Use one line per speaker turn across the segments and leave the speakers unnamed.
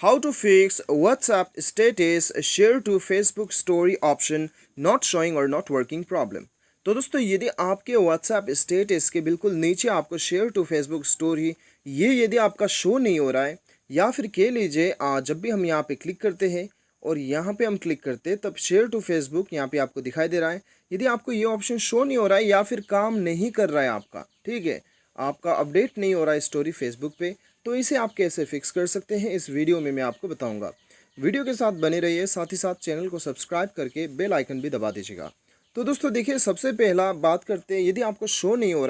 How to fix WhatsApp status share to Facebook story option not showing or not working problem। तो दोस्तों यदि आपके WhatsApp status के बिल्कुल नीचे आपको शेयर टू फेसबुक स्टोरी ये यदि आपका शो नहीं हो रहा है, या फिर कह लीजिए जब भी हम यहाँ पे क्लिक करते हैं और यहाँ पे हम क्लिक करते हैं तब शेयर टू फेसबुक यहाँ पे आपको दिखाई दे रहा है, यदि आपको ये ऑप्शन शो नहीं हो रहा है या फिर काम नहीं कर रहा है आपका, ठीक है, आपका अपडेट नहीं हो रहा है स्टोरी फेसबुक पे, तो इसे आप कैसे फिक्स कर सकते हैं इस वीडियो में मैं आपको बताऊंगा। वीडियो के साथ बने रहिए, साथ ही साथ चैनल को सब्सक्राइब करके बेल आइकन भी दबा दीजिएगा। तो दोस्तों देखिए, सबसे पहला बात करते हैं, यदि आपको शो नहीं हो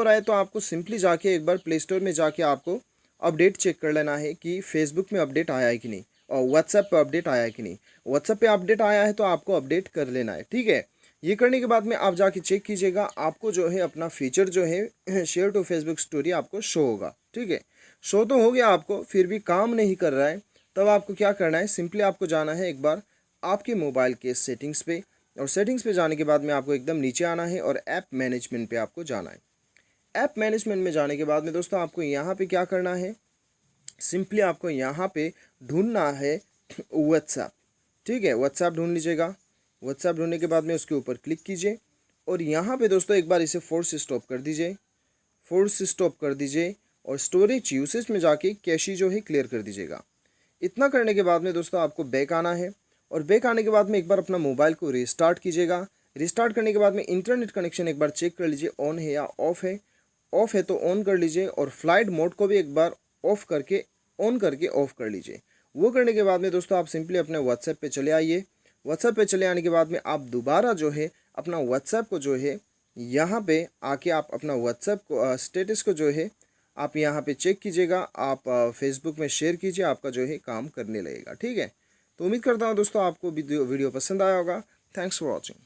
रहा है तो आपको सिंपली जाके एक बार प्ले स्टोर में जाके आपको अपडेट चेक कर लेना है कि फेसबुक में अपडेट आया है कि नहीं और व्हाट्सएप पे अपडेट आया है कि नहीं। व्हाट्सएप पे अपडेट आया है तो आपको अपडेट कर लेना है, ठीक है। ये करने के बाद में आप जाके चेक कीजिएगा, आपको जो है अपना फीचर जो है शेयर टू फेसबुक स्टोरी आपको शो होगा, ठीक है। शो तो हो गया आपको, फिर भी काम नहीं कर रहा है, तब आपको क्या करना है, सिंपली आपको जाना है एक बार आपके मोबाइल के सेटिंग्स पे, और सेटिंग्स पे जाने के बाद में आपको एकदम नीचे आना है और ऐप मैनेजमेंट पे आपको जाना है। ऐप मैनेजमेंट में जाने के बाद में दोस्तों आपको यहाँ पे क्या करना है, सिंपली आपको यहाँ पे ढूंढना है व्हाट्सएप, ठीक है। व्हाट्सएप ढूंढ लीजिएगा। व्हाट्सएप ढूंढने के बाद में उसके ऊपर क्लिक कीजिए और यहाँ पे दोस्तों एक बार इसे फोर्स स्टॉप कर दीजिए और स्टोरेज यूसेज में जाके कैशी जो है क्लियर कर दीजिएगा। इतना करने के बाद में दोस्तों आपको बैक आना है और बैक आने के बाद में एक बार अपना मोबाइल को रिस्टार्ट कीजिएगा। रिस्टार्ट करने के बाद में इंटरनेट कनेक्शन एक बार चेक कर लीजिए ऑन है या ऑफ है। ऑफ है तो ऑन कर लीजिए और फ्लाइट मोड को भी एक बार ऑफ करके ऑन करके ऑफ कर लीजिए। वो करने के बाद में दोस्तों आप सिंपली अपने व्हाट्सएप पे चले आइए। व्हाट्सएप पे चले आने के बाद में आप दोबारा जो है अपना व्हाट्सएप को जो है यहाँ पे आके आप अपना व्हाट्सएप को स्टेटस को जो है आप यहाँ पे चेक कीजिएगा। आप फेसबुक में शेयर कीजिए, आपका जो है काम करने लगेगा, ठीक है। तो उम्मीद करता हूँ दोस्तों आपको वीडियो पसंद आया होगा। Thanks for watching.